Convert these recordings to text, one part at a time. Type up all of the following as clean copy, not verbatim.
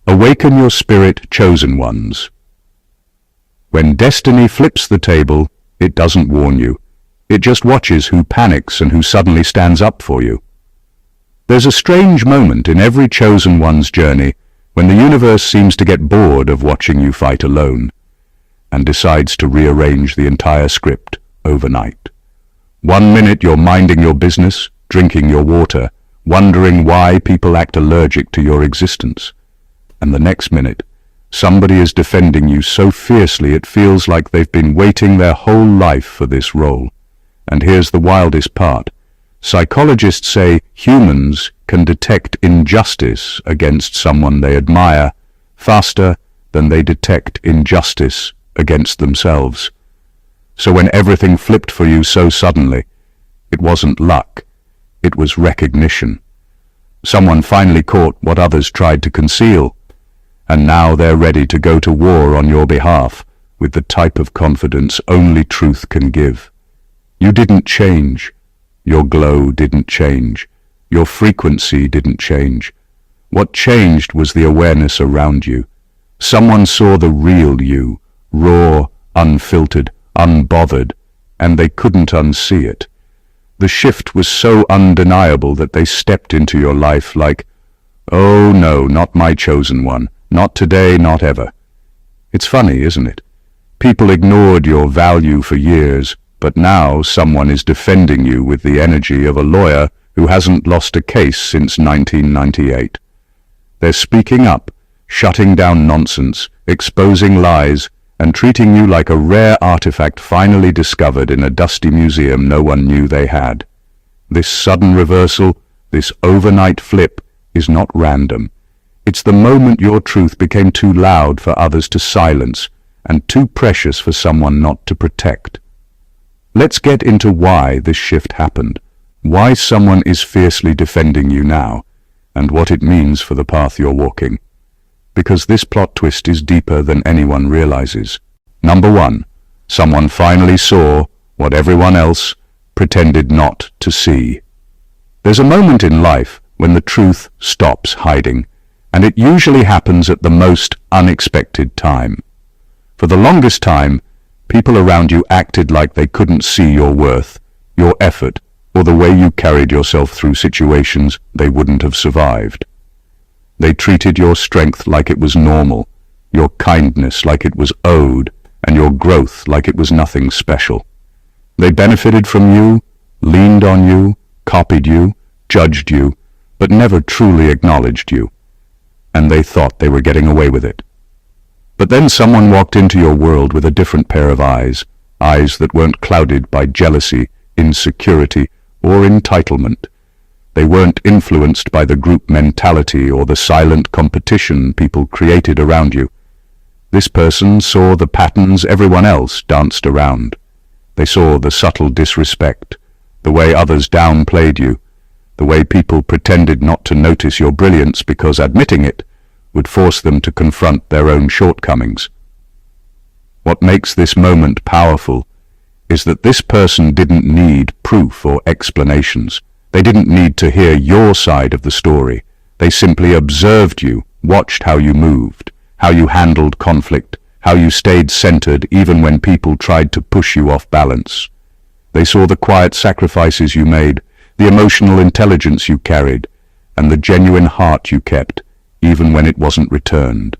Awaken your spirit, chosen ones. When destiny flips the table, it doesn't warn you. It just watches who panics and who suddenly stands up for you. There's a strange moment in every chosen one's journey when the universe seems to get bored of watching you fight alone and decides to rearrange the entire script overnight. 1 minute you're minding your business, drinking your water, wondering why people act allergic to your existence. And the next minute, somebody is defending you so fiercely it feels like they've been waiting their whole life for this role. And here's the wildest part. Psychologists say humans can detect injustice against someone they admire faster than they detect injustice against themselves. So when everything flipped for you so suddenly, it wasn't luck, it was recognition. Someone finally caught what others tried to conceal, and now they're ready to go to war on your behalf with the type of confidence only truth can give. You didn't change. Your glow didn't change. Your frequency didn't change. What changed was the awareness around you. Someone saw the real you, raw, unfiltered, unbothered, and they couldn't unsee it. The shift was so undeniable that they stepped into your life like, "Oh no, not my chosen one. Not today, not ever." It's funny, isn't it? People ignored your value for years, but now someone is defending you with the energy of a lawyer who hasn't lost a case since 1998. They're speaking up, shutting down nonsense, exposing lies, and treating you like a rare artifact finally discovered in a dusty museum no one knew they had. This sudden reversal, this overnight flip, is not random. It's the moment your truth became too loud for others to silence and too precious for someone not to protect. Let's get into why this shift happened, why someone is fiercely defending you now, and what it means for the path you're walking. Because this plot twist is deeper than anyone realizes. Number 1, someone finally saw what everyone else pretended not to see. There's a moment in life when the truth stops hiding, and it usually happens at the most unexpected time. For the longest time, people around you acted like they couldn't see your worth, your effort, or the way you carried yourself through situations they wouldn't have survived. They treated your strength like it was normal, your kindness like it was owed, and your growth like it was nothing special. They benefited from you, leaned on you, copied you, judged you, but never truly acknowledged you. And they thought they were getting away with it. But then someone walked into your world with a different pair of eyes that weren't clouded by jealousy, insecurity, or entitlement. They weren't influenced by the group mentality or the silent competition people created around you. This person saw the patterns everyone else danced around. They saw the subtle disrespect, the way others downplayed you, the way people pretended not to notice your brilliance because admitting it would force them to confront their own shortcomings. What makes this moment powerful is that this person didn't need proof or explanations. They didn't need to hear your side of the story. They simply observed you, watched how you moved, how you handled conflict, how you stayed centered even when people tried to push you off balance. They saw the quiet sacrifices you made, the emotional intelligence you carried, and the genuine heart you kept, even when it wasn't returned.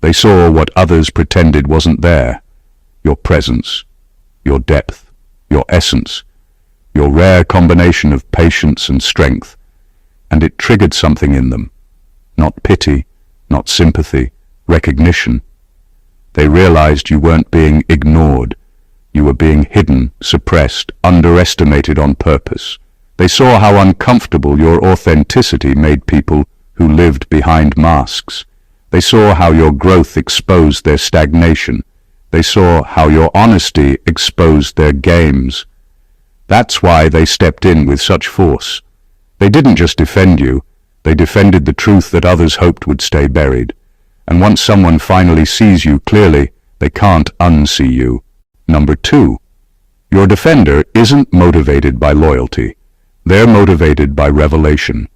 They saw what others pretended wasn't there: your presence, your depth, your essence, your rare combination of patience and strength, and it triggered something in them. Not pity, not sympathy, recognition. They realized you weren't being ignored. You were being hidden, suppressed, underestimated on purpose. They saw how uncomfortable your authenticity made people who lived behind masks. They saw how your growth exposed their stagnation. They saw how your honesty exposed their games. That's why they stepped in with such force. They didn't just defend you, they defended the truth that others hoped would stay buried. And once someone finally sees you clearly, they can't unsee you. Number 2, your defender isn't motivated by loyalty. They're motivated by revelation.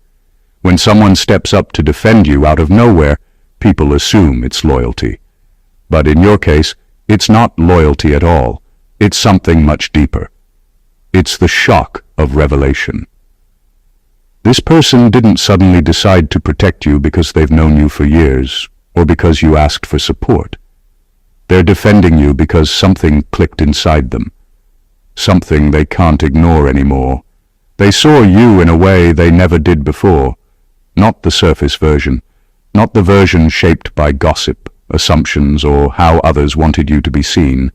When someone steps up to defend you out of nowhere, people assume it's loyalty. But in your case, it's not loyalty at all. It's something much deeper. It's the shock of revelation. This person didn't suddenly decide to protect you because they've known you for years, or because you asked for support. They're defending you because something clicked inside them. Something they can't ignore anymore. They saw you in a way they never did before. Not the surface version. Not the version shaped by gossip, assumptions, or how others wanted you to be seen.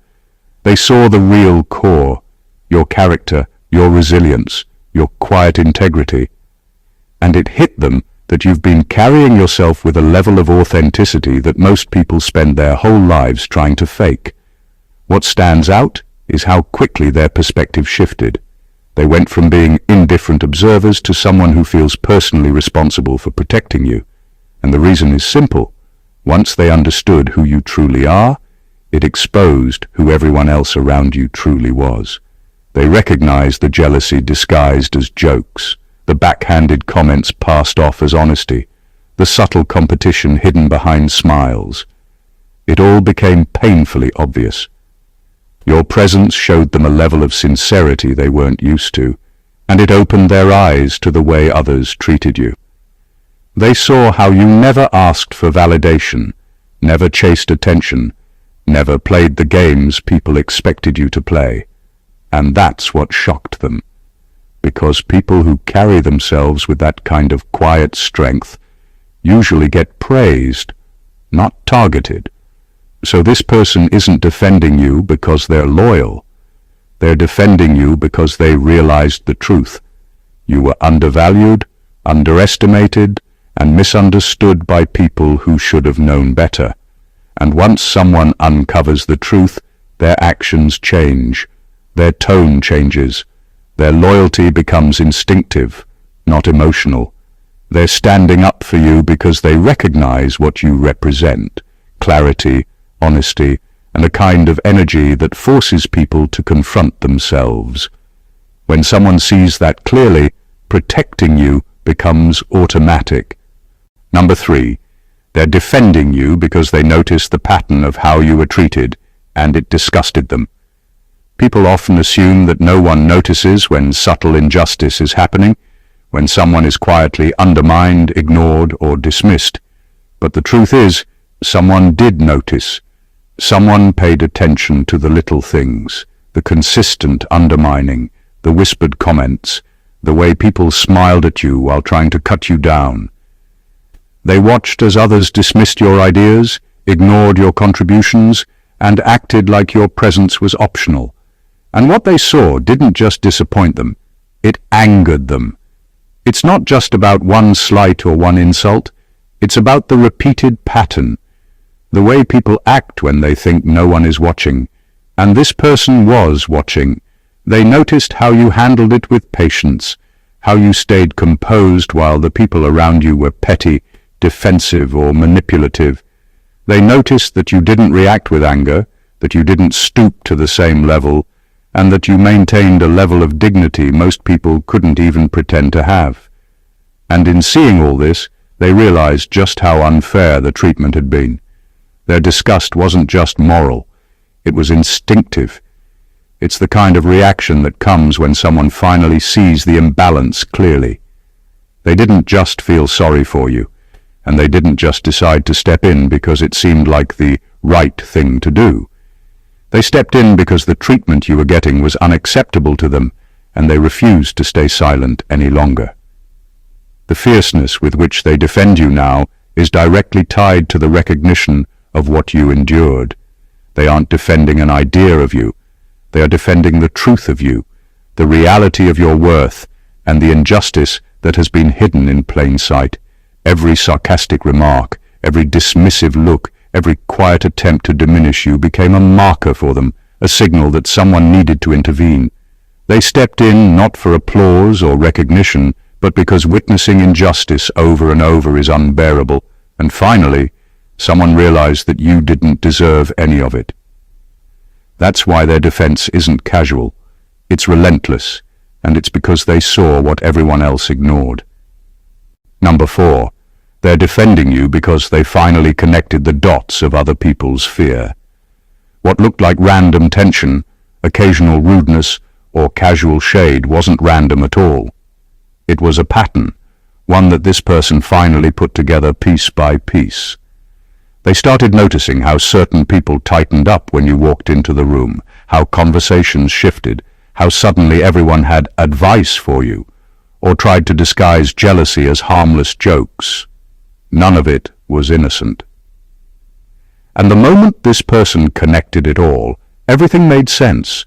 They saw the real core, your character, your resilience, your quiet integrity. And it hit them that you've been carrying yourself with a level of authenticity that most people spend their whole lives trying to fake. What stands out is how quickly their perspective shifted. They went from being indifferent observers to someone who feels personally responsible for protecting you. And the reason is simple. Once they understood who you truly are, it exposed who everyone else around you truly was. They recognized the jealousy disguised as jokes, the backhanded comments passed off as honesty, the subtle competition hidden behind smiles. It all became painfully obvious. Your presence showed them a level of sincerity they weren't used to, and it opened their eyes to the way others treated you. They saw how you never asked for validation, never chased attention, never played the games people expected you to play. And that's what shocked them. Because people who carry themselves with that kind of quiet strength usually get praised, not targeted. So this person isn't defending you because they're loyal. They're defending you because they realized the truth. You were undervalued, underestimated, and misunderstood by people who should have known better. And once someone uncovers the truth, their actions change, their tone changes. Their loyalty becomes instinctive, not emotional. They're standing up for you because they recognize what you represent: clarity, honesty, and a kind of energy that forces people to confront themselves. When someone sees that clearly, protecting you becomes automatic. Number 3, they're defending you because they noticed the pattern of how you were treated, and it disgusted them. People often assume that no one notices when subtle injustice is happening, when someone is quietly undermined, ignored, or dismissed. But the truth is, someone did notice. Someone paid attention to the little things, the consistent undermining, the whispered comments, the way people smiled at you while trying to cut you down. They watched as others dismissed your ideas, ignored your contributions, and acted like your presence was optional. And what they saw didn't just disappoint them, it angered them. It's not just about one slight or one insult, it's about the repeated pattern, the way people act when they think no one is watching. And this person was watching. They noticed how you handled it with patience, how you stayed composed while the people around you were petty, defensive, or manipulative. They noticed that you didn't react with anger, that you didn't stoop to the same level, and that you maintained a level of dignity most people couldn't even pretend to have. And in seeing all this, they realized just how unfair the treatment had been. Their disgust wasn't just moral, it was instinctive. It's the kind of reaction that comes when someone finally sees the imbalance clearly. They didn't just feel sorry for you, and they didn't just decide to step in because it seemed like the right thing to do. They stepped in because the treatment you were getting was unacceptable to them, and they refused to stay silent any longer. The fierceness with which they defend you now is directly tied to the recognition of what you endured. They aren't defending an idea of you. They are defending the truth of you, the reality of your worth, and the injustice that has been hidden in plain sight. Every sarcastic remark, every dismissive look, every quiet attempt to diminish you became a marker for them, a signal that someone needed to intervene. They stepped in not for applause or recognition, but because witnessing injustice over and over is unbearable, and finally, someone realized that you didn't deserve any of it. That's why their defense isn't casual. It's relentless, and it's because they saw what everyone else ignored. Number 4. They're defending you because they finally connected the dots of other people's fear. What looked like random tension, occasional rudeness, or casual shade wasn't random at all. It was a pattern, one that this person finally put together piece by piece. They started noticing how certain people tightened up when you walked into the room, how conversations shifted, how suddenly everyone had advice for you, or tried to disguise jealousy as harmless jokes. None of it was innocent. And the moment this person connected it all, everything made sense.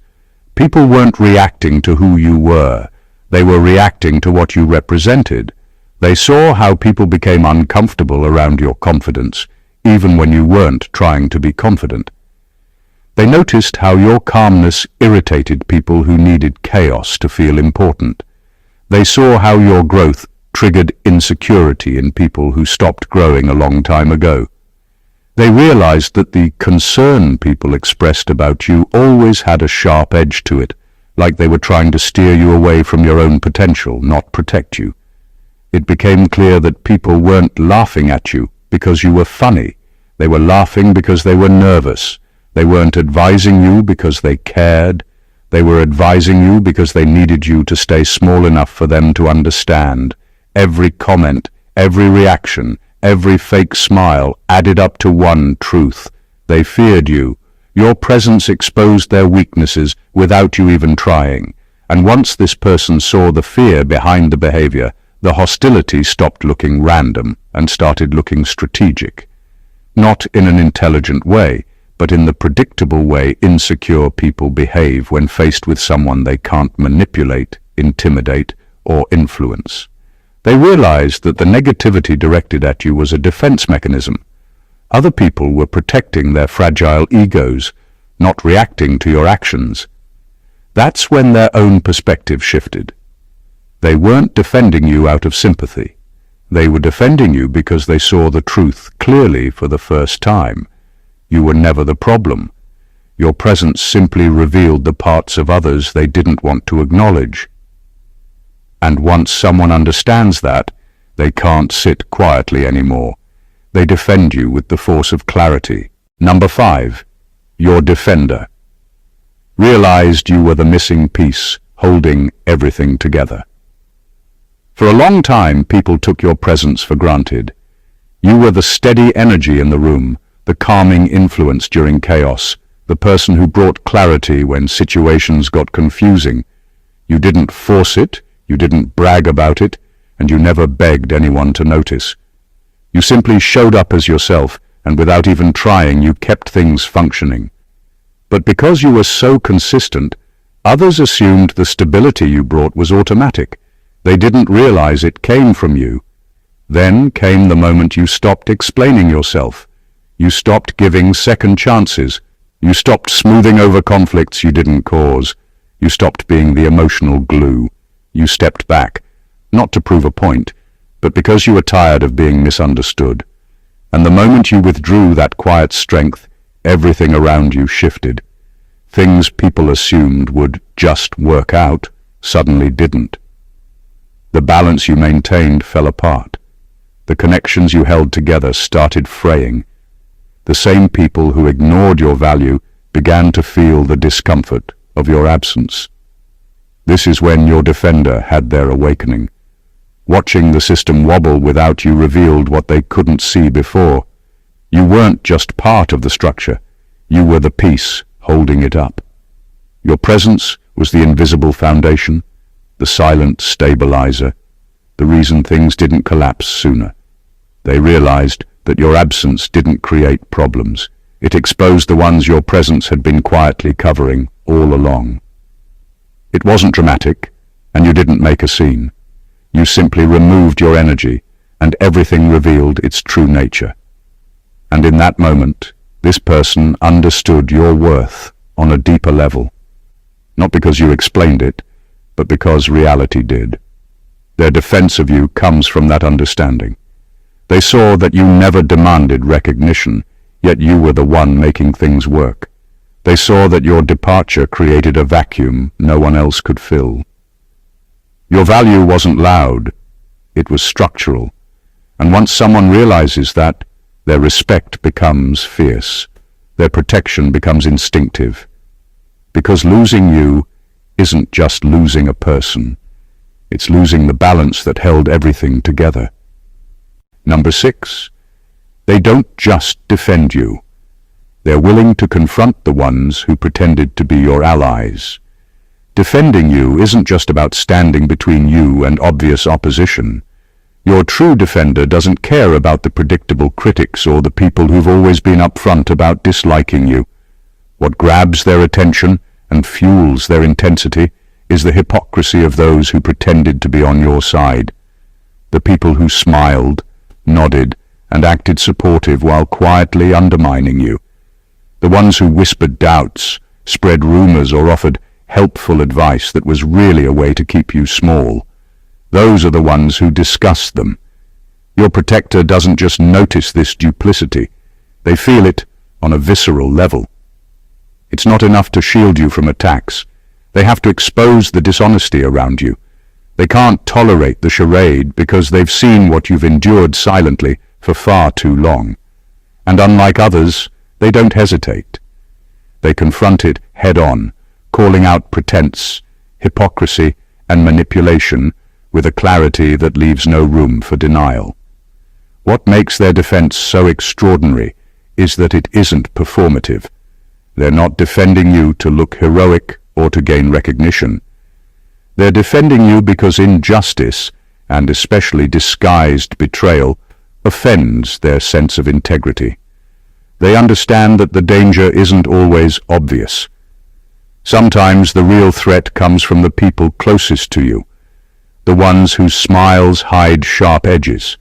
People weren't reacting to who you were. They were reacting to what you represented. They saw how people became uncomfortable around your confidence, even when you weren't trying to be confident. They noticed how your calmness irritated people who needed chaos to feel important. They saw how your growth triggered insecurity in people who stopped growing a long time ago. They realized that the concern people expressed about you always had a sharp edge to it, like they were trying to steer you away from your own potential, not protect you. It became clear that people weren't laughing at you because you were funny. They were laughing because they were nervous. They weren't advising you because they cared. They were advising you because they needed you to stay small enough for them to understand. Every comment, every reaction, every fake smile added up to one truth. They feared you. Your presence exposed their weaknesses without you even trying. And once this person saw the fear behind the behavior, the hostility stopped looking random and started looking strategic. Not in an intelligent way, but in the predictable way insecure people behave when faced with someone they can't manipulate, intimidate, or influence. They realized that the negativity directed at you was a defense mechanism. Other people were protecting their fragile egos, not reacting to your actions. That's when their own perspective shifted. They weren't defending you out of sympathy. They were defending you because they saw the truth clearly for the first time. You were never the problem. Your presence simply revealed the parts of others they didn't want to acknowledge. And once someone understands that, they can't sit quietly anymore. They defend you with the force of clarity. Number 5. Your defender. Realized you were the missing piece, holding everything together. For a long time, people took your presence for granted. You were the steady energy in the room, the calming influence during chaos, the person who brought clarity when situations got confusing. You didn't force it, you didn't brag about it, and you never begged anyone to notice. You simply showed up as yourself, and without even trying, you kept things functioning. But because you were so consistent, others assumed the stability you brought was automatic. They didn't realize it came from you. Then came the moment you stopped explaining yourself. You stopped giving second chances. You stopped smoothing over conflicts you didn't cause. You stopped being the emotional glue. You stepped back, not to prove a point, but because you were tired of being misunderstood. And the moment you withdrew that quiet strength, everything around you shifted. Things people assumed would just work out suddenly didn't. The balance you maintained fell apart. The connections you held together started fraying. The same people who ignored your value began to feel the discomfort of your absence. This is when your defender had their awakening. Watching the system wobble without you revealed what they couldn't see before. You weren't just part of the structure. You were the piece holding it up. Your presence was the invisible foundation, the silent stabilizer, the reason things didn't collapse sooner. They realized that your absence didn't create problems. It exposed the ones your presence had been quietly covering all along. It wasn't dramatic, and you didn't make a scene. You simply removed your energy, and everything revealed its true nature. And in that moment, this person understood your worth on a deeper level. Not because you explained it, but because reality did. Their defense of you comes from that understanding. They saw that you never demanded recognition, yet you were the one making things work. They saw that your departure created a vacuum no one else could fill. Your value wasn't loud, it was structural, And once someone realizes that, their respect becomes fierce. Their protection becomes instinctive. Because losing you isn't just losing a person. It's losing the balance that held everything together. Number 6. They don't just defend you. They're willing to confront the ones who pretended to be your allies. Defending you isn't just about standing between you and obvious opposition. Your true defender doesn't care about the predictable critics or the people who've always been upfront about disliking you. What grabs their attention and fuels their intensity is the hypocrisy of those who pretended to be on your side. The people who smiled, nodded, and acted supportive while quietly undermining you. The ones who whispered doubts, spread rumors, or offered helpful advice that was really a way to keep you small. Those are the ones who disgust them. Your protector doesn't just notice this duplicity. They feel it on a visceral level. It's not enough to shield you from attacks. They have to expose the dishonesty around you. They can't tolerate the charade because they've seen what you've endured silently for far too long. And unlike others, they don't hesitate. They confront it head-on, calling out pretense, hypocrisy, and manipulation with a clarity that leaves no room for denial. What makes their defense so extraordinary is that it isn't performative. They're not defending you to look heroic or to gain recognition. They're defending you because injustice, and especially disguised betrayal, offends their sense of integrity. They understand that the danger isn't always obvious. Sometimes the real threat comes from the people closest to you, the ones whose smiles hide sharp edges,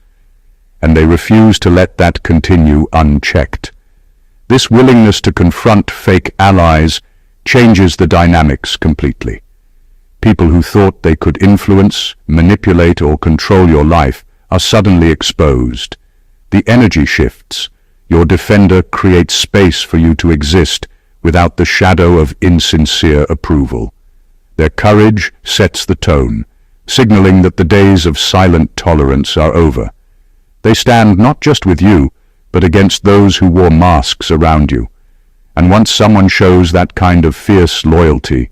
and they refuse to let that continue unchecked. This willingness to confront fake allies changes the dynamics completely. People who thought they could influence, manipulate, or control your life are suddenly exposed. The energy shifts. Your defender creates space for you to exist without the shadow of insincere approval. Their courage sets the tone, signaling that the days of silent tolerance are over. They stand not just with you, but against those who wore masks around you. And once someone shows that kind of fierce loyalty,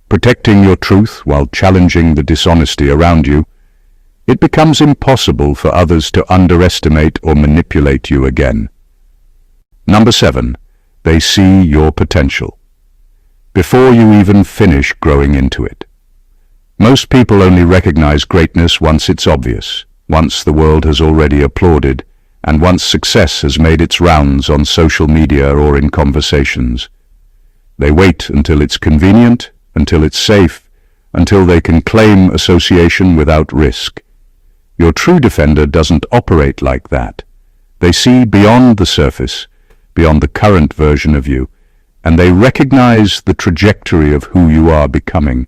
protecting your truth while challenging the dishonesty around you, it becomes impossible for others to underestimate or manipulate you again. Number 7. They see your potential before you even finish growing into it. Most people only recognize greatness once it's obvious, once the world has already applauded, and once success has made its rounds on social media or in conversations. They wait until it's convenient, until it's safe, until they can claim association without risk. Your true defender doesn't operate like that. They see beyond the surface, beyond the current version of you, and they recognize the trajectory of who you are becoming.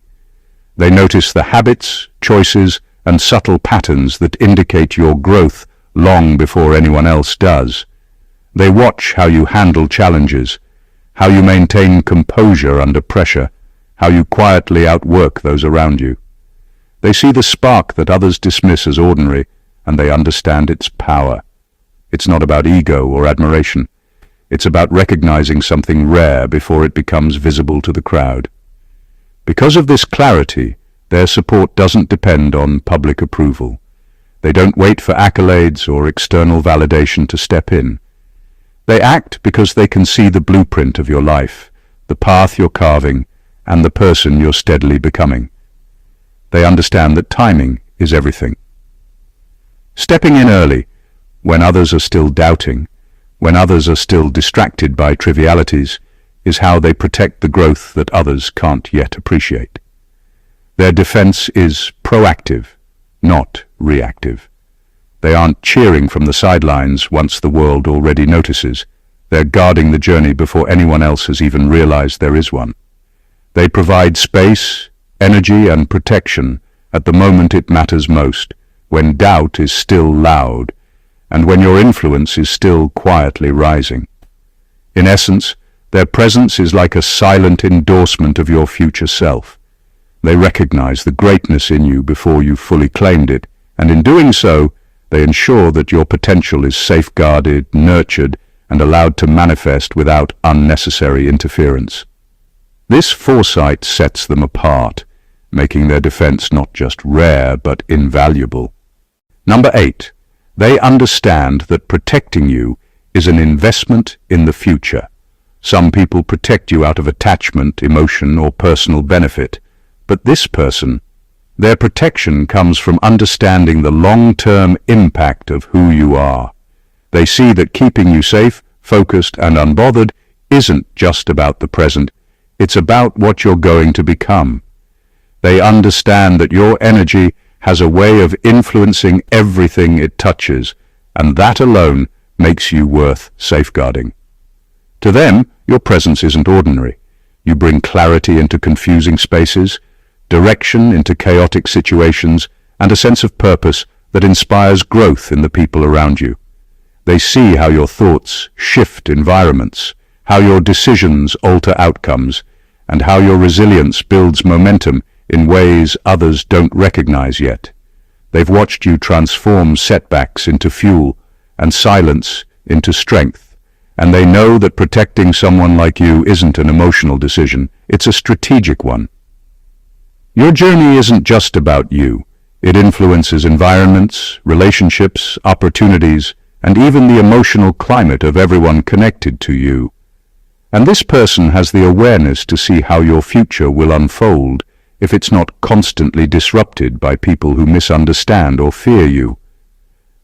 They notice the habits, choices, and subtle patterns that indicate your growth long before anyone else does. They watch how you handle challenges, how you maintain composure under pressure, how you quietly outwork those around you. They see the spark that others dismiss as ordinary, and they understand its power. It's not about ego or admiration. It's about recognizing something rare before it becomes visible to the crowd. Because of this clarity, their support doesn't depend on public approval. They don't wait for accolades or external validation to step in. They act because they can see the blueprint of your life, the path you're carving, and the person you're steadily becoming. They understand that timing is everything. Stepping in early, when others are still doubting, when others are still distracted by trivialities, is how they protect the growth that others can't yet appreciate. Their defense is proactive, not reactive. They aren't cheering from the sidelines once the world already notices. They're guarding the journey before anyone else has even realized there is one. They provide space, energy, and protection at the moment it matters most, when doubt is still loud, and when your influence is still quietly rising. In essence, their presence is like a silent endorsement of your future self. They recognize the greatness in you before you fully claimed it, and in doing so, They ensure that your potential is safeguarded, nurtured, and allowed to manifest without unnecessary interference. This foresight sets them apart, making their defense not just rare but invaluable. Number 8. They understand that protecting you is an investment in the future. Some people protect you out of attachment, emotion, or personal benefit, but this person, their protection comes from understanding the long-term impact of who you are. They see that keeping you safe, focused, and unbothered isn't just about the present, it's about what you're going to become. They understand that your energy has a way of influencing everything it touches, and that alone makes you worth safeguarding. To them, your presence isn't ordinary. You bring clarity into confusing spaces, direction into chaotic situations, and a sense of purpose that inspires growth in the people around you. They see how your thoughts shift environments, how your decisions alter outcomes, and how your resilience builds momentum in ways others don't recognize yet. They've watched you transform setbacks into fuel and silence into strength, and they know that protecting someone like you isn't an emotional decision, it's a strategic one. Your journey isn't just about you. It influences environments, relationships, opportunities, and even the emotional climate of everyone connected to you. And this person has the awareness to see how your future will unfold if it's not constantly disrupted by people who misunderstand or fear you.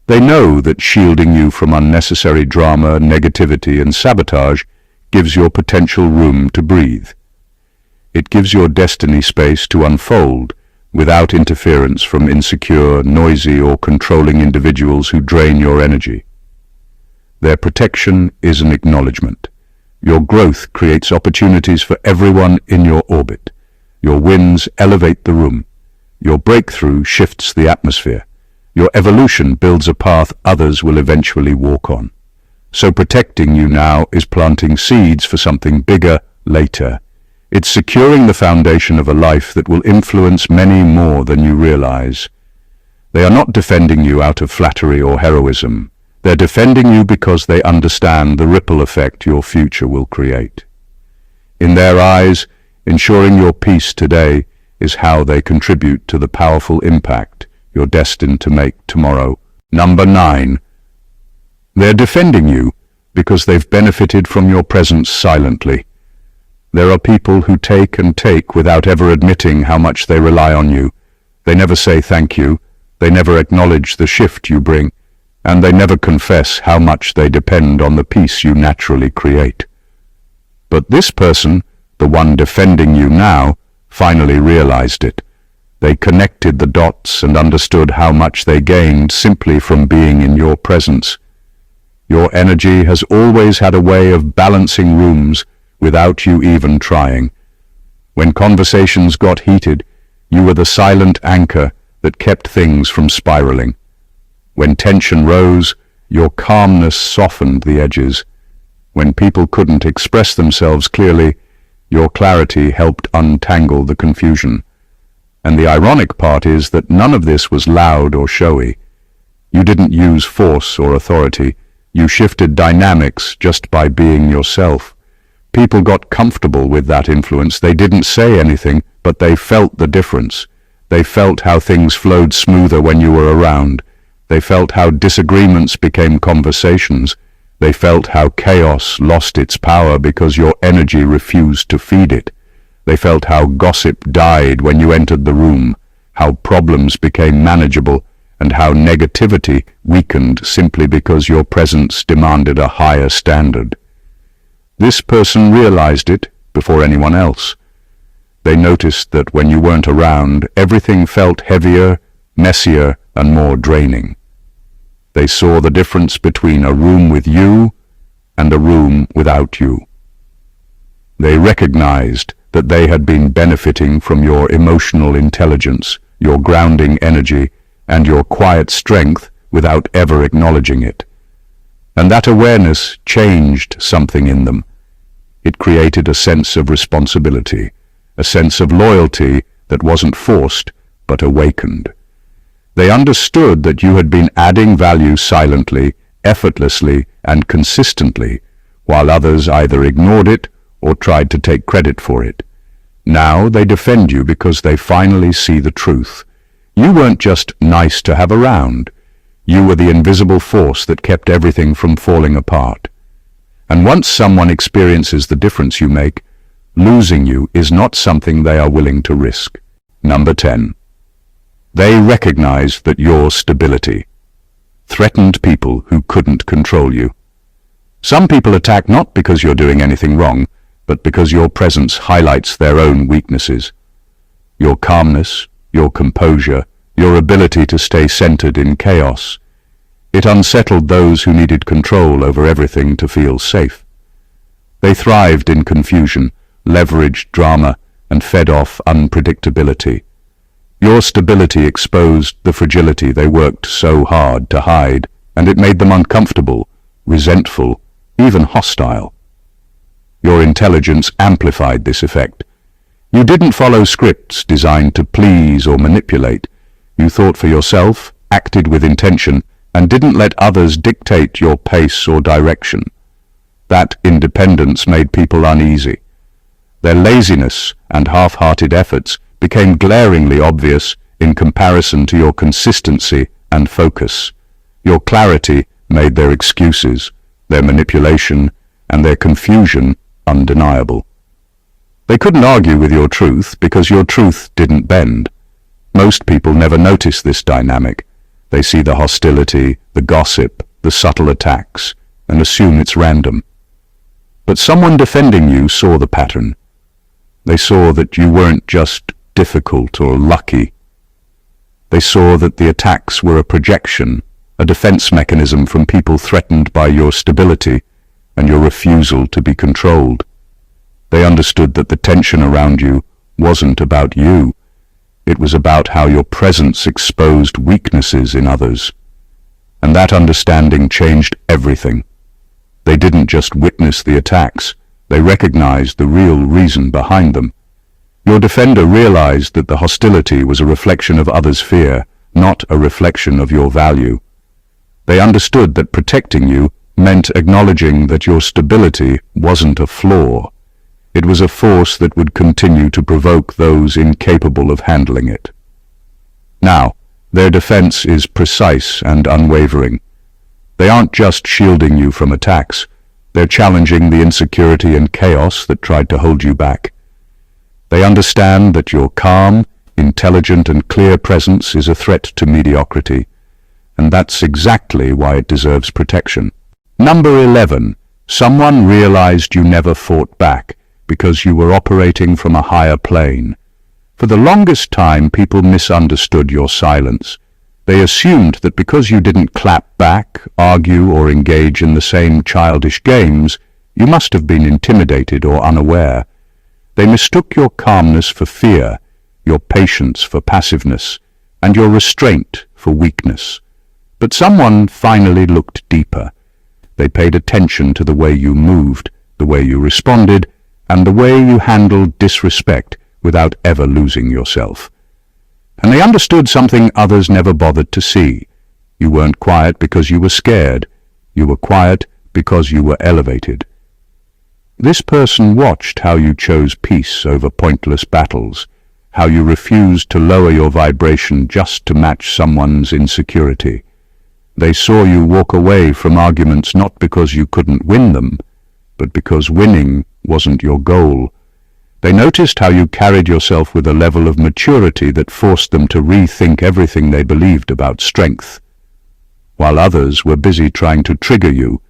They know that shielding you from unnecessary drama, negativity, and sabotage gives your potential room to breathe. It gives your destiny space to unfold without interference from insecure, noisy, or controlling individuals who drain your energy. Their protection is an acknowledgement. Your growth creates opportunities for everyone in your orbit. Your wins elevate the room. Your breakthrough shifts the atmosphere. Your evolution builds a path others will eventually walk on. So protecting you now is planting seeds for something bigger later. It's securing the foundation of a life that will influence many more than you realize. They are not defending you out of flattery or heroism. They're defending you because they understand the ripple effect your future will create. In their eyes, ensuring your peace today is how they contribute to the powerful impact you're destined to make tomorrow. Number 9. They're defending you because they've benefited from your presence silently. There are people who take and take without ever admitting how much they rely on you. They never say thank you, they never acknowledge the shift you bring, and they never confess how much they depend on the peace you naturally create. But this person, the one defending you now, finally realized it. They connected the dots and understood how much they gained simply from being in your presence. Your energy has always had a way of balancing rooms without you even trying. When conversations got heated, you were the silent anchor that kept things from spiraling. When tension rose, your calmness softened the edges. When people couldn't express themselves clearly, your clarity helped untangle the confusion. And the ironic part is that none of this was loud or showy. You didn't use force or authority. You shifted dynamics just by being yourself. People got comfortable with that influence. They didn't say anything, but they felt the difference. They felt how things flowed smoother when you were around. They felt how disagreements became conversations. They felt how chaos lost its power because your energy refused to feed it. They felt how gossip died when you entered the room, how problems became manageable, and how negativity weakened simply because your presence demanded a higher standard. This person realized it before anyone else. They noticed that when you weren't around, everything felt heavier, messier, and more draining. They saw the difference between a room with you and a room without you. They recognized that they had been benefiting from your emotional intelligence, your grounding energy, and your quiet strength without ever acknowledging it. And that awareness changed something in them. It created a sense of responsibility, a sense of loyalty that wasn't forced but awakened. They understood that you had been adding value silently, effortlessly, and consistently, while others either ignored it or tried to take credit for it. Now they defend you because they finally see the truth. You weren't just nice to have around. You were the invisible force that kept everything from falling apart. And once someone experiences the difference you make, losing you is not something they are willing to risk. Number 10. They recognized that your stability threatened people who couldn't control you. Some people attack not because you're doing anything wrong, but because your presence highlights their own weaknesses. Your calmness, your composure, your ability to stay centered in chaos. It unsettled those who needed control over everything to feel safe. They thrived in confusion, leveraged drama, and fed off unpredictability. Your stability exposed the fragility they worked so hard to hide, and it made them uncomfortable, resentful, even hostile. Your intelligence amplified this effect. You didn't follow scripts designed to please or manipulate. You thought for yourself, acted with intention, and didn't let others dictate your pace or direction. That independence made people uneasy. Their laziness and half-hearted efforts became glaringly obvious in comparison to your consistency and focus. Your clarity made their excuses, their manipulation, and their confusion undeniable. They couldn't argue with your truth because your truth didn't bend. Most people never notice this dynamic. They see the hostility, the gossip, the subtle attacks, and assume it's random. But someone defending you saw the pattern. They saw that you weren't just difficult or lucky. They saw that the attacks were a projection, a defense mechanism from people threatened by your stability and your refusal to be controlled. They understood that the tension around you wasn't about you. It was about how your presence exposed weaknesses in others. And that understanding changed everything. They didn't just witness the attacks, they recognized the real reason behind them. Your defender realized that the hostility was a reflection of others' fear, not a reflection of your value. They understood that protecting you meant acknowledging that your stability wasn't a flaw. It was a force that would continue to provoke those incapable of handling it. Now, their defense is precise and unwavering. They aren't just shielding you from attacks, they're challenging the insecurity and chaos that tried to hold you back. They understand that your calm, intelligent, and clear presence is a threat to mediocrity, and that's exactly why it deserves protection. Number 11. Someone realized you never fought back because you were operating from a higher plane. For the longest time, people misunderstood your silence. They assumed that because you didn't clap back, argue, or engage in the same childish games, you must have been intimidated or unaware. They mistook your calmness for fear, your patience for passiveness, and your restraint for weakness. But someone finally looked deeper. They paid attention to the way you moved, the way you responded, and the way you handled disrespect without ever losing yourself. And they understood something others never bothered to see. You weren't quiet because you were scared. You were quiet because you were elevated. This person watched how you chose peace over pointless battles, how you refused to lower your vibration just to match someone's insecurity. They saw you walk away from arguments not because you couldn't win them, but because winning wasn't your goal. They noticed how you carried yourself with a level of maturity that forced them to rethink everything they believed about strength. While others were busy trying to trigger you,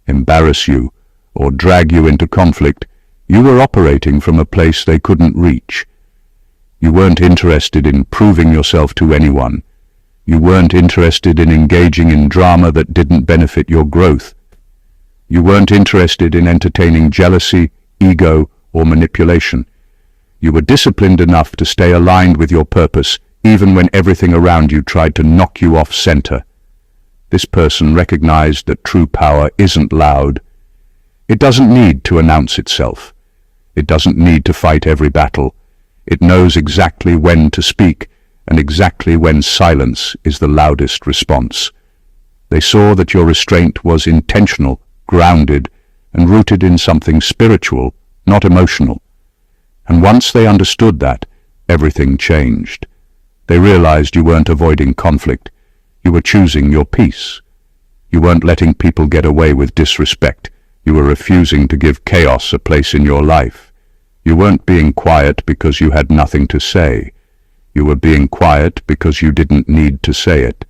embarrass you, or drag you into conflict, you were operating from a place they couldn't reach. You weren't interested in proving yourself to anyone. You weren't interested in engaging in drama that didn't benefit your growth. You weren't interested in entertaining jealousy, ego, or manipulation. You were disciplined enough to stay aligned with your purpose, even when everything around you tried to knock you off center. This person recognized that true power isn't loud. It doesn't need to announce itself. It doesn't need to fight every battle. It knows exactly when to speak and exactly when silence is the loudest response. They saw that your restraint was intentional, grounded, and rooted in something spiritual, not emotional. And once they understood that, everything changed. They realized you weren't avoiding conflict. You were choosing your peace. You weren't letting people get away with disrespect. You were refusing to give chaos a place in your life. You weren't being quiet because you had nothing to say. You were being quiet because you didn't need to say it.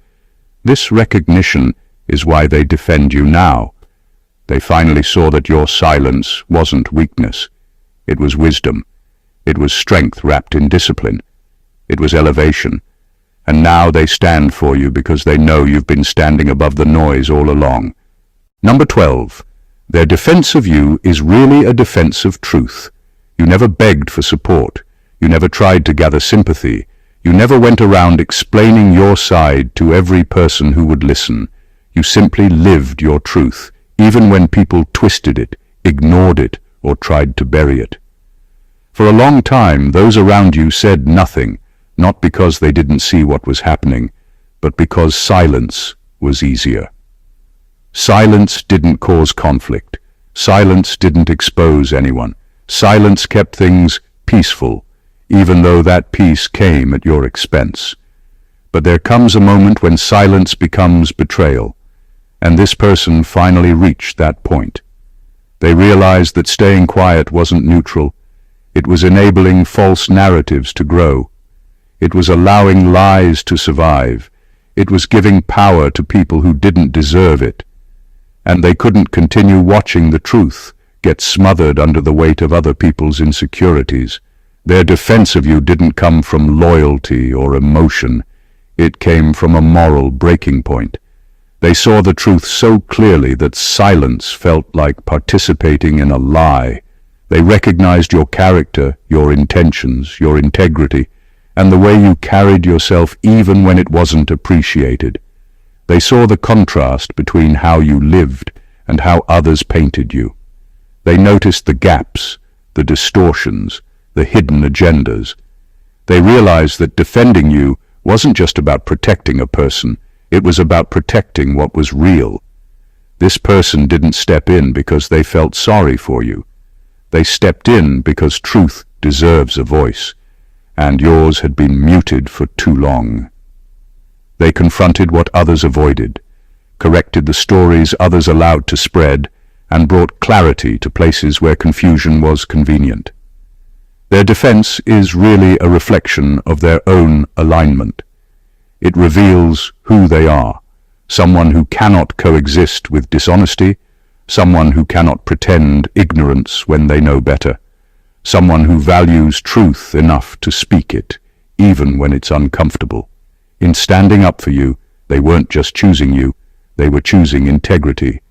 This recognition is why they defend you now. They finally saw that your silence wasn't weakness. It was wisdom. It was strength wrapped in discipline. It was elevation. And now they stand for you because they know you've been standing above the noise all along. Number 12. Their defense of you is really a defense of truth. You never begged for support. You never tried to gather sympathy. You never went around explaining your side to every person who would listen. You simply lived your truth, even when people twisted it, ignored it, or tried to bury it. For a long time, those around you said nothing, not because they didn't see what was happening, but because silence was easier. Silence didn't cause conflict. Silence didn't expose anyone. Silence kept things peaceful, even though that peace came at your expense. But there comes a moment when silence becomes betrayal, and this person finally reached that point. They realized that staying quiet wasn't neutral. It was enabling false narratives to grow. It was allowing lies to survive. It was giving power to people who didn't deserve it. And they couldn't continue watching the truth get smothered under the weight of other people's insecurities. Their defense of you didn't come from loyalty or emotion. It came from a moral breaking point. They saw the truth so clearly that silence felt like participating in a lie. They recognized your character, your intentions, your integrity, and the way you carried yourself even when it wasn't appreciated. They saw the contrast between how you lived and how others painted you. They noticed the gaps, the distortions, the hidden agendas. They realized that defending you wasn't just about protecting a person, it was about protecting what was real. This person didn't step in because they felt sorry for you. They stepped in because truth deserves a voice, and yours had been muted for too long. They confronted what others avoided, corrected the stories others allowed to spread, and brought clarity to places where confusion was convenient. Their defense is really a reflection of their own alignment. It reveals who they are, someone who cannot coexist with dishonesty, someone who cannot pretend ignorance when they know better, someone who values truth enough to speak it, even when it's uncomfortable. In standing up for you, they weren't just choosing you, they were choosing integrity.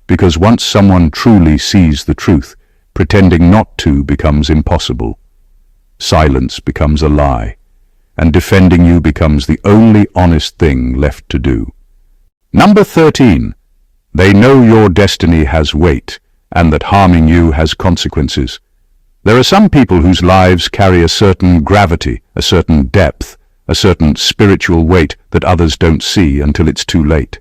Because once someone truly sees the truth, pretending not to becomes impossible. Silence becomes a lie, and defending you becomes the only honest thing left to do. Number 13. They know your destiny has weight, and that harming you has consequences. There are some people whose lives carry a certain gravity, a certain depth, a certain spiritual weight that others don't see until it's too late.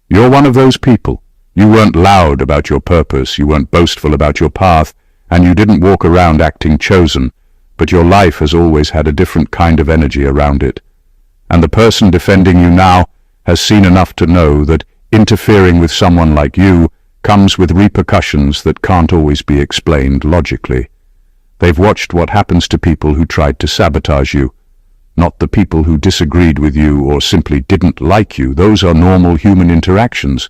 You're one of those people. You weren't loud about your purpose, you weren't boastful about your path, and you didn't walk around acting chosen, but your life has always had a different kind of energy around it. And the person defending you now has seen enough to know that interfering with someone like you comes with repercussions that can't always be explained logically. They've watched what happens to people who tried to sabotage you, not the people who disagreed with you or simply didn't like you. Those are normal human interactions.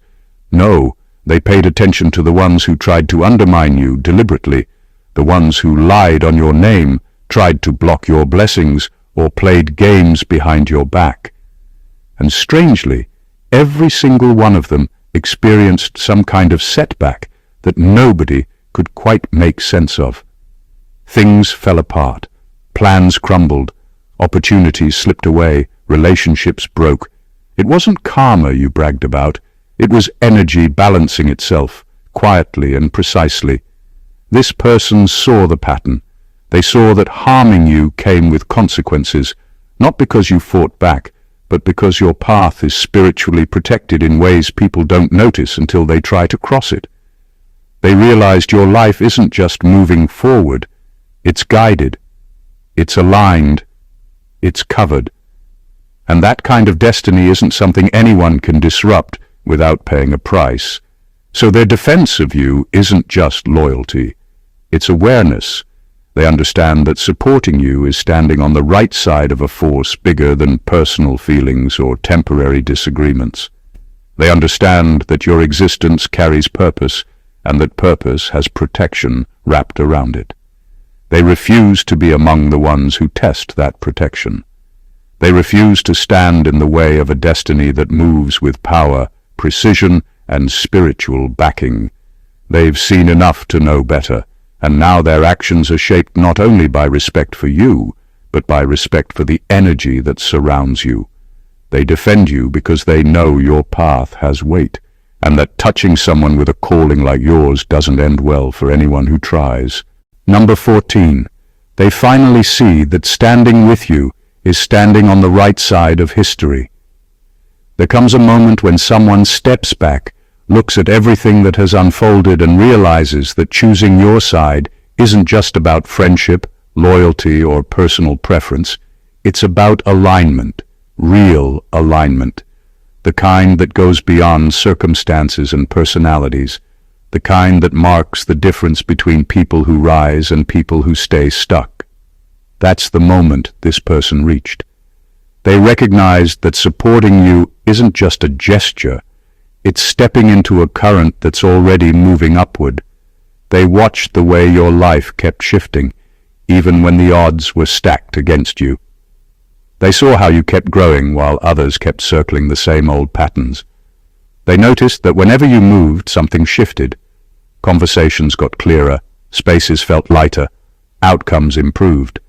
No, they paid attention to the ones who tried to undermine you deliberately, the ones who lied on your name, tried to block your blessings, or played games behind your back. And strangely, every single one of them experienced some kind of setback that nobody could quite make sense of. Things fell apart, plans crumbled, opportunities slipped away, relationships broke. It wasn't karma you bragged about. It was energy balancing itself, quietly and precisely. This person saw the pattern. They saw that harming you came with consequences, Not because you fought back, but because your path is spiritually protected in ways people don't notice until they try to cross it. They realized your life isn't just moving forward, it's guided, it's aligned, it's covered. And that kind of destiny isn't something anyone can disrupt without paying a price. So their defense of you isn't just loyalty, it's awareness. They understand that supporting you is standing on the right side of a force bigger than personal feelings or temporary disagreements. They understand that your existence carries purpose and that purpose has protection wrapped around it. They refuse to be among the ones who test that protection. They refuse to stand in the way of a destiny that moves with power, precision, and spiritual backing. They've seen enough to know better, and now their actions are shaped not only by respect for you, but by respect for the energy that surrounds you. They defend you because they know your path has weight, and that touching someone with a calling like yours doesn't end well for anyone who tries. Number 14. They finally see that standing with you is standing on the right side of history. There comes a moment when someone steps back, looks at everything that has unfolded and realizes that choosing your side isn't just about friendship, loyalty, or personal preference. It's about alignment, real alignment, the kind that goes beyond circumstances and personalities, the kind that marks the difference between people who rise and people who stay stuck. That's the moment this person reached. They recognized that supporting you isn't just a gesture, it's stepping into a current that's already moving upward. They watched the way your life kept shifting, even when the odds were stacked against you. They saw how you kept growing while others kept circling the same old patterns. They noticed that whenever you moved, something shifted. Conversations got clearer, spaces felt lighter, outcomes improved.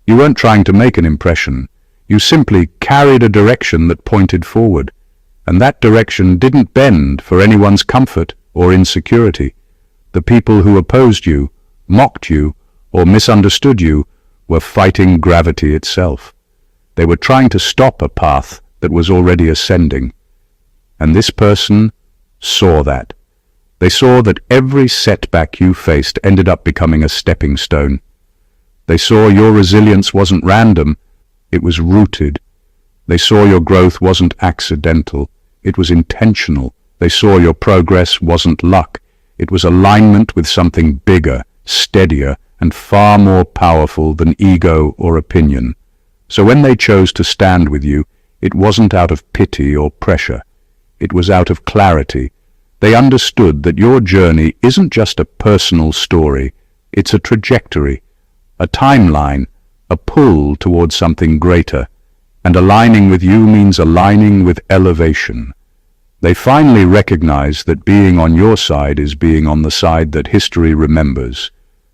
You weren't trying to make an impression, you simply carried a direction that pointed forward. And that direction didn't bend for anyone's comfort or insecurity. The people who opposed you, mocked you, or misunderstood you were fighting gravity itself. They were trying to stop a path that was already ascending. And this person saw that. They saw that every setback you faced ended up becoming a stepping stone. They saw your resilience wasn't random, it was rooted. They saw your growth wasn't accidental, it was intentional. They saw your progress wasn't luck, it was alignment with something bigger, steadier, and far more powerful than ego or opinion. So when they chose to stand with you, it wasn't out of pity or pressure. It was out of clarity. They understood that your journey isn't just a personal story, it's a trajectory, a timeline, a pull towards something greater. And aligning with you means aligning with elevation. They finally recognize that being on your side is being on the side that history remembers,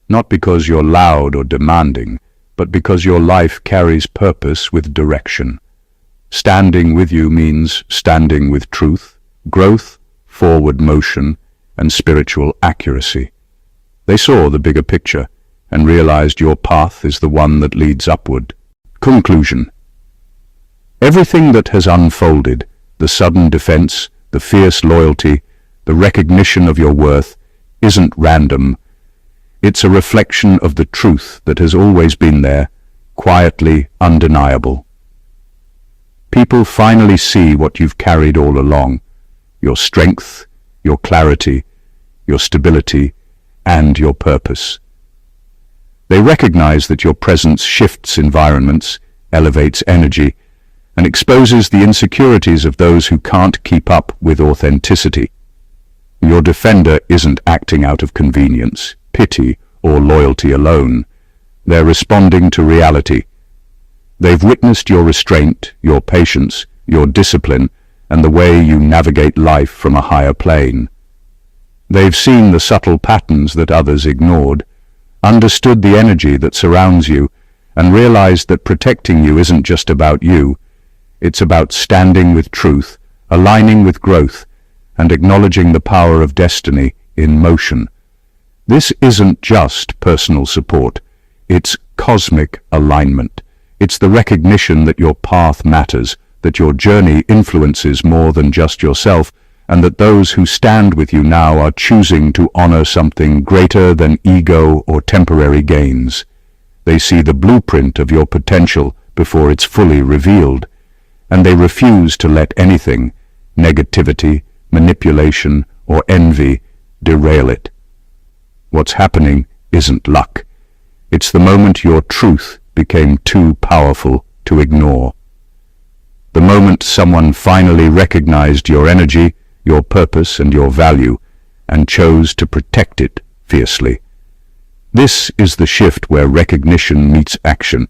not because you're loud or demanding, but because your life carries purpose with direction. Standing with you means standing with truth, growth, forward motion, and spiritual accuracy. They saw the bigger picture and realized your path is the one that leads upward. Conclusion. Everything that has unfolded, the sudden defense, the fierce loyalty, the recognition of your worth, isn't random. It's a reflection of the truth that has always been there, quietly undeniable. People finally see what you've carried all along, your strength, your clarity, your stability, and your purpose. They recognize that your presence shifts environments, elevates energy, and exposes the insecurities of those who can't keep up with authenticity. Your defender isn't acting out of convenience, pity, or loyalty alone. They're responding to reality. They've witnessed your restraint, your patience, your discipline, and the way you navigate life from a higher plane. They've seen the subtle patterns that others ignored, understood the energy that surrounds you, and realized that protecting you isn't just about you. It's about standing with truth, aligning with growth, and acknowledging the power of destiny in motion. This isn't just personal support, it's cosmic alignment. It's the recognition that your path matters, that your journey influences more than just yourself, and that those who stand with you now are choosing to honor something greater than ego or temporary gains. They see the blueprint of your potential before it's fully revealed, and they refuse to let anything, negativity, manipulation, or envy, derail it. What's happening isn't luck. It's the moment your truth became too powerful to ignore. The moment someone finally recognized your energy, your purpose, and your value, and chose to protect it fiercely. This is the shift where recognition meets action,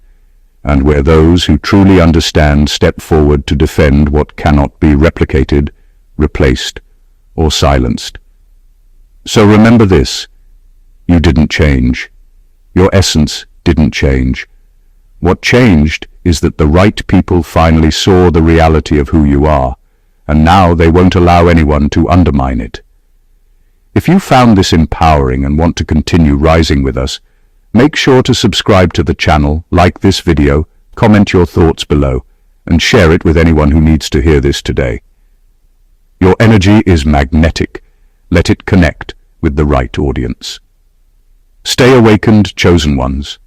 and where those who truly understand step forward to defend what cannot be replicated, replaced, or silenced. So remember this: you didn't change. Your essence didn't change. What changed is that the right people finally saw the reality of who you are, and now they won't allow anyone to undermine it. If you found this empowering and want to continue rising with us, make sure to subscribe to the channel, like this video, comment your thoughts below, and share it with anyone who needs to hear this today. Your energy is magnetic. Let it connect with the right audience. Stay awakened, chosen ones.